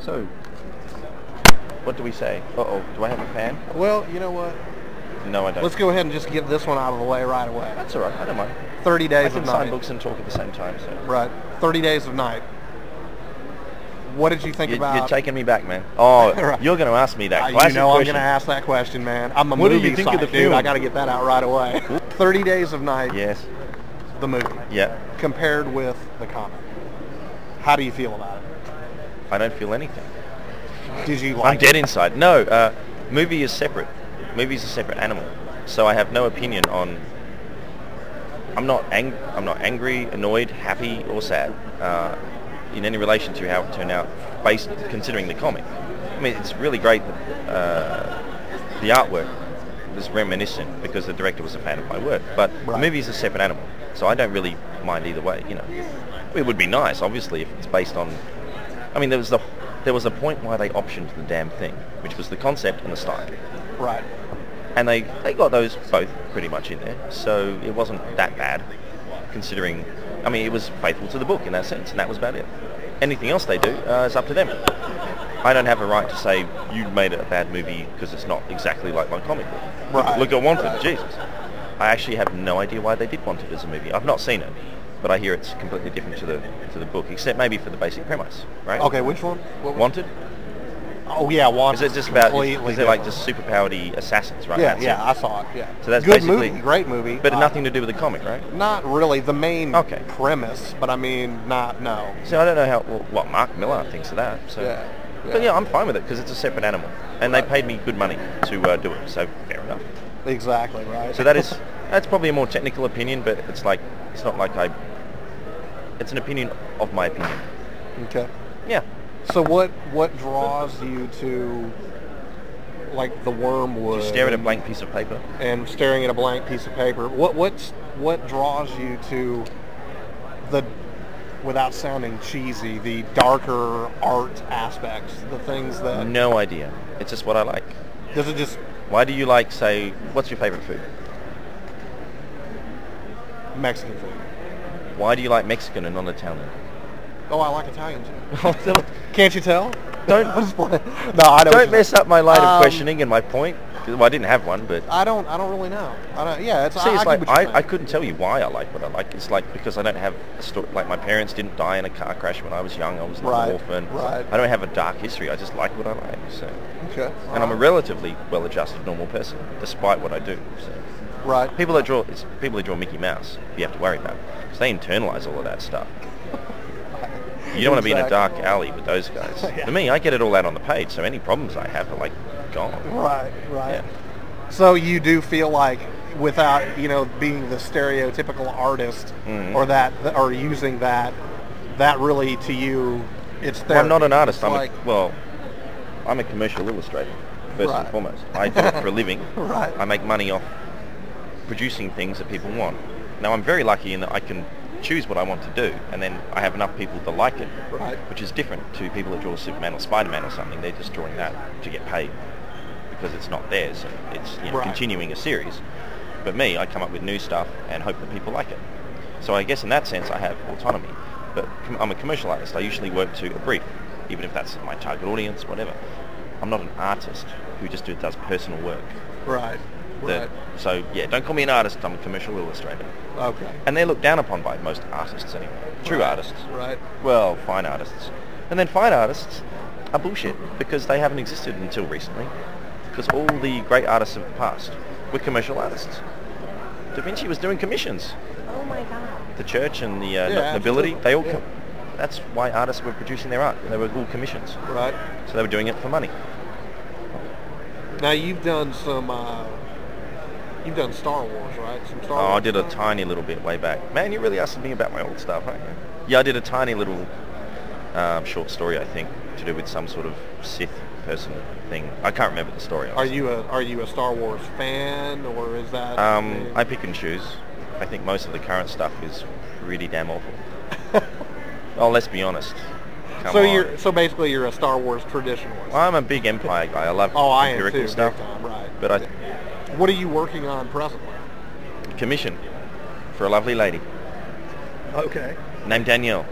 So, what do we say? Uh-oh, do I have a fan? Well, you know what? No, I don't. Let's go ahead and just get this one out of the way right away. That's all right. I don't mind. 30 Days I of can Night. sign books and talk at the same time. So. Right. 30 Days of Night. What did you think about... You're taking me back, man. Oh, Right. You're going to ask me that You classic know I'm question. going to ask that question, man. I'm a What do movie you think of the site, dude. film? I got to get that out right away. 30 Days of Night, Yes. the movie, Yeah. compared with the comic. How do you feel about it? I don't feel anything. Did you I'm like dead it? inside. No, movie is separate. Movie's a separate animal. So I have no opinion on... I'm not angry, annoyed, happy, or sad in any relation to how it turned out, based considering the comic. I mean, it's really great that the artwork was reminiscent because the director was a fan of my work. But Right. the movie is a separate animal, so I don't really mind either way. You know, it would be nice, obviously, if it's based on. I mean, there was a point why they optioned the damn thing, which was the concept and the style. Right. And they got those both pretty much in there, so it wasn't that bad, considering, I mean, it was faithful to the book in that sense, and that was about it. Anything else they do is up to them. I don't have a right to say, you made a bad movie because it's not exactly like my comic book. Right. Look at Wanted, Jesus. I actually have no idea why they did Wanted as a movie. I've not seen it, but I hear it's completely different to the book, except maybe for the basic premise, right? Okay, which one? Wanted? Oh, yeah, Wanted. Is it just about, Completely is it like different. just superpowered assassins, right? Yeah, That's yeah, it. I saw it, yeah. So that's good basically... movie, great movie. But nothing to do with the comic, right? Not really. The main Okay. premise, but I mean, no. So I don't know what Mark Miller thinks of that. So. Yeah. But yeah, I'm fine with it because it's a separate animal, and they paid me good money to do it. So fair enough. Exactly, right. So that's probably a more technical opinion, but it's not like it's an opinion of my opinion. Okay. Yeah. So what draws you to, like, the Wormwood? Just stare at a blank piece of paper. And staring at a blank piece of paper. What draws you to the, without sounding cheesy, the darker art aspects, the things that... No idea. It's just what I like. Does it just... Why do you like, say, what's your favorite food? Mexican food. Why do you like Mexican and not Italian? Oh, I like Italian too. Can't you tell? Don't I'm just playing. No, I know. Don't mess up my line of questioning and my point. Well, I didn't have one, but I don't really know. Yeah, it's. see, it's I like get what you're I saying. couldn't tell you why I like what I like. It's like because I don't have a story. Like my parents didn't die in a car crash when I was young. I was not Right, an orphan. right. I don't have a dark history. I just like what I like. So, Okay. and I'm a relatively well-adjusted normal person, despite what I do. So. Right. People that draw Mickey Mouse, you have to worry about, because they internalize all of that stuff. You don't want to be in a dark alley with those guys. Yeah. For me, I get it all out on the page, so any problems I have are like gone. Right. Yeah. So you do feel like, without being the stereotypical artist, Mhm. or using that really to you, it's there. Well, I'm not an artist. It's I'm a commercial illustrator, first Right. and foremost. I do it for a living. Right. I make money off producing things that people want. Now, I'm very lucky in that I can choose what I want to do, and then I have enough people to like it, Right. which is different to people that draw Superman or Spider-Man or something. They're just drawing that to get paid because it's not theirs. It's Right. continuing a series. But me, I come up with new stuff and hope that people like it. So I guess in that sense I have autonomy. But I'm a commercial artist. I usually work to a brief, even if that's my target audience, whatever. I'm not an artist who just does personal work. Right. Right. So yeah, don't call me an artist. I'm a commercial illustrator. Okay. And they're looked down upon by most artists anyway. True Right. artists. Right. Well, fine artists. And then fine artists are bullshit because they haven't existed until recently. Because all the great artists of the past were commercial artists. Da Vinci was doing commissions. Oh my God. The church and the absolutely. nobility, they all... Yeah. That's why artists were producing their art. They were all commissions. Right. So they were doing it for money. Now you've done some. You've done Star Wars, right? Some Star Oh, Wars I did a stuff? tiny little bit way back. Man, you really asking me about my old stuff, aren't you? Yeah, I did a tiny little short story, I think, to do with some sort of Sith person thing. I can't remember the story. Are you a Star Wars fan, or is that? I pick and choose. I think most of the current stuff is pretty damn awful. Oh, let's be honest. Come on. So basically you're a Star Wars traditionalist. I'm a big Empire guy. I love I am empirical too. stuff. Big time, right. But I What are you working on presently? commission for a lovely lady Okay. named Danielle,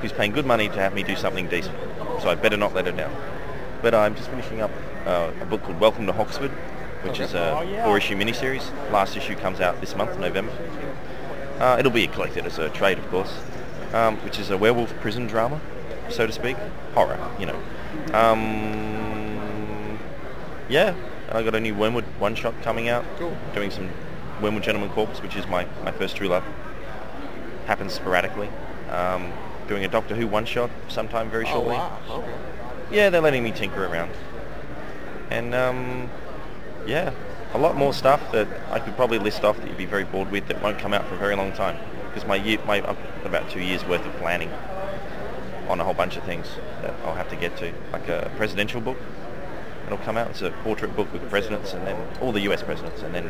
who's paying good money to have me do something decent. so I better not let her down. But I'm just finishing up a book called Welcome to Hoxford, which is a 4-issue miniseries. Last issue comes out this month, November. It'll be collected as a trade, of course, which is a werewolf prison drama, so to speak. Horror, you know. Yeah, I got a new Wormwood one-shot coming out. Cool. Doing some Wormwood Gentleman Corpse, which is my first true love. Happens sporadically. Doing a Doctor Who one-shot sometime very shortly. Oh, wow. Okay. Yeah, they're letting me tinker around. And, yeah, a lot more stuff that I could probably list off that you'd be very bored with that won't come out for a very long time. Because I've got about 2 years worth of planning on a whole bunch of things that I'll have to get to. Like a presidential book that'll come out. It's a portrait book with the presidents and then all the US presidents and then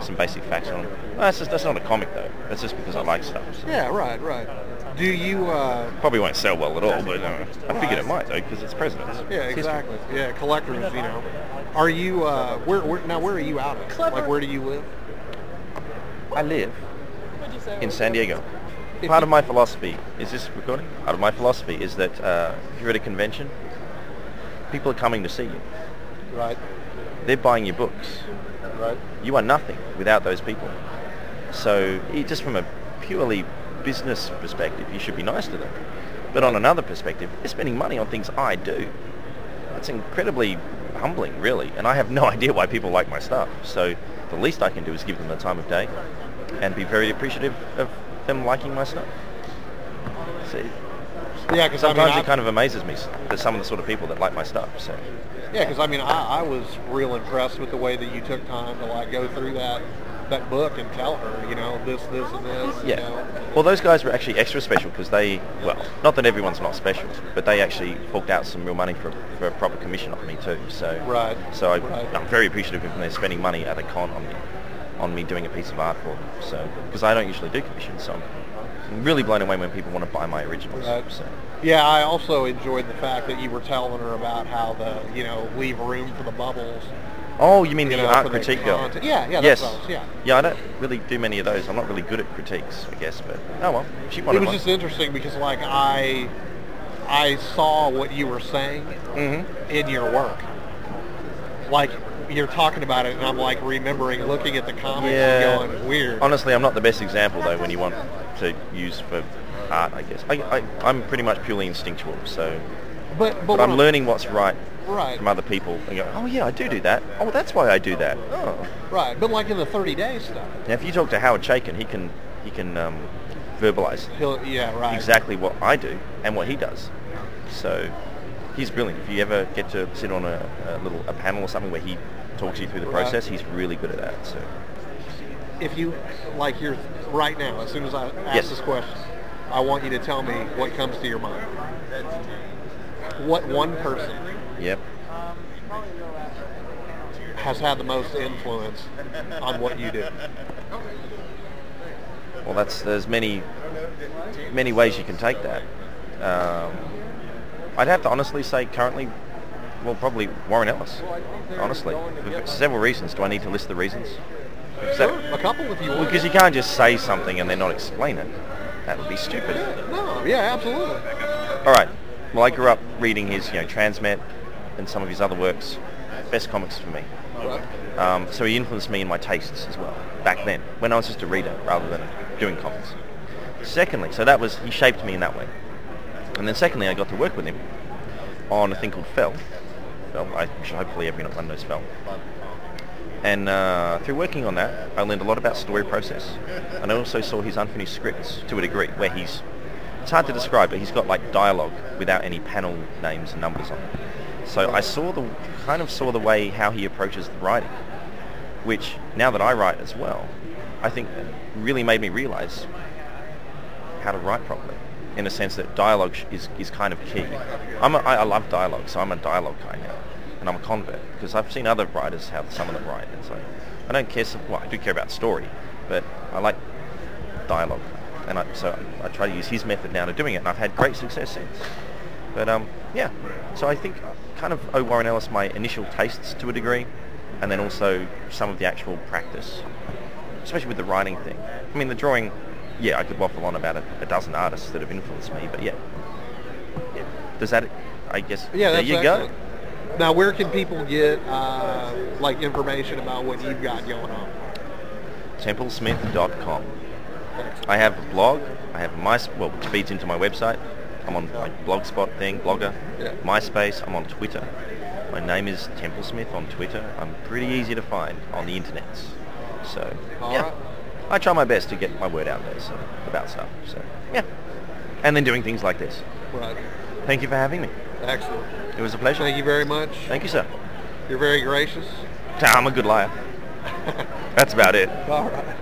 some basic facts on them. That's not a comic though. That's just because I like stuff. So. Yeah, right. Do you... Probably won't sell well at all, but I figured it might though because it's presidents. Yeah, exactly. Yeah, collectors, you know. Are you... where are you out of? Like, where do you live? I live in San Diego. Part of my philosophy, is this recording? Part of my philosophy is that if you're at a convention, people are coming to see you. Right. They're buying your books. Right. You are nothing without those people. So just from a purely business perspective, you should be nice to them. But on another perspective, they're spending money on things I do. It's incredibly humbling, really. And I have no idea why people like my stuff. So the least I can do is give them the time of day and be very appreciative of them liking my stuff. See, yeah, because sometimes it kind of amazes me that some of the sort of people that like my stuff. So. Yeah, because I was real impressed with the way that you took time to like go through that book and tell her, you know, this, and this. Yeah. You know. Well, those guys were actually extra special because they, well, not that everyone's not special, but they actually forked out some real money for a proper commission on me too. So. Right. So I'm very appreciative of them. They're spending money at a con on me doing a piece of art for them. So because I don't usually do commissions, so I'm really blown away when people want to buy my originals. Right. So. Yeah, I also enjoyed the fact that you were telling her about how leave room for the bubbles. Oh, you mean the art critique girl? Yeah, yes. That's those, yeah. Yeah, I don't really do many of those. I'm not really good at critiques, I guess, but oh well. She wanted It was just interesting because like I saw what you were saying in your work. Like you're talking about it and I'm like remembering looking at the comics and going weird. Honestly, I'm not the best example though when you want to use for art, I guess. I'm pretty much purely instinctual, so but I'm learning what's right from other people and go, oh yeah, I do that. Oh, that's why I do that. Oh. Right, but like in the 30 days stuff. Now, if you talk to Howard Chaykin, he can verbalize exactly what I do and what he does. So he's brilliant. If you ever get to sit on a panel or something where he talks you through the process, he's really good at that. So if you you're right now, as soon as I ask this question, I want you to tell me what comes to your mind. What one person has had the most influence on what you do? Well, there's many ways you can take that. I'd have to honestly say currently, well, probably Warren Ellis, honestly. For several reasons. Do I need to list the reasons? Sure, a couple if you want. Because you can't just say something and then not explain it. That would be stupid. Absolutely. All right. Well, I grew up reading his, Transmet and some of his other works. Best comics for me. Right. So he influenced me in my tastes as well, back then, when I was just a reader rather than doing comics. Secondly, he shaped me in that way. And then secondly, I got to work with him on a thing called Fell. Hopefully everyone knows Fell. And through working on that, I learned a lot about story process. And I also saw his unfinished scripts to a degree, where it's hard to describe, but he's got like dialogue without any panel names and numbers on it. So I saw the way how he approaches the writing, which now that I write as well, I think really made me realize how to write properly, in a sense that dialogue is kind of key. I love dialogue, so I'm a dialogue guy now, and I'm a convert, because I've seen other writers, how some of them write, and so I don't care, I do care about story, but I like dialogue, and so I try to use his method now to doing it, and I've had great success since. But so I think kind of owe Warren Ellis my initial tastes to a degree, and then also some of the actual practice, especially with the writing thing. I mean, the drawing, I could waffle on about a dozen artists that have influenced me, but does that I guess Yeah, there that's you excellent. go. Now, where can people get like information about what you've got going on? Templesmith.com. I have a blog. I have which feeds into my website. I'm on like Blogspot thing, Blogger, Yeah. MySpace. I'm on Twitter. My name is Templesmith on Twitter. I'm pretty easy to find on the internet. So All yeah, right. I try my best to get my word out there about stuff. So yeah, and then doing things like this. Right. Thank you for having me. Excellent. It was a pleasure. Thank you very much. Thank you, sir. You're very gracious. I'm a good liar. That's about it. All right.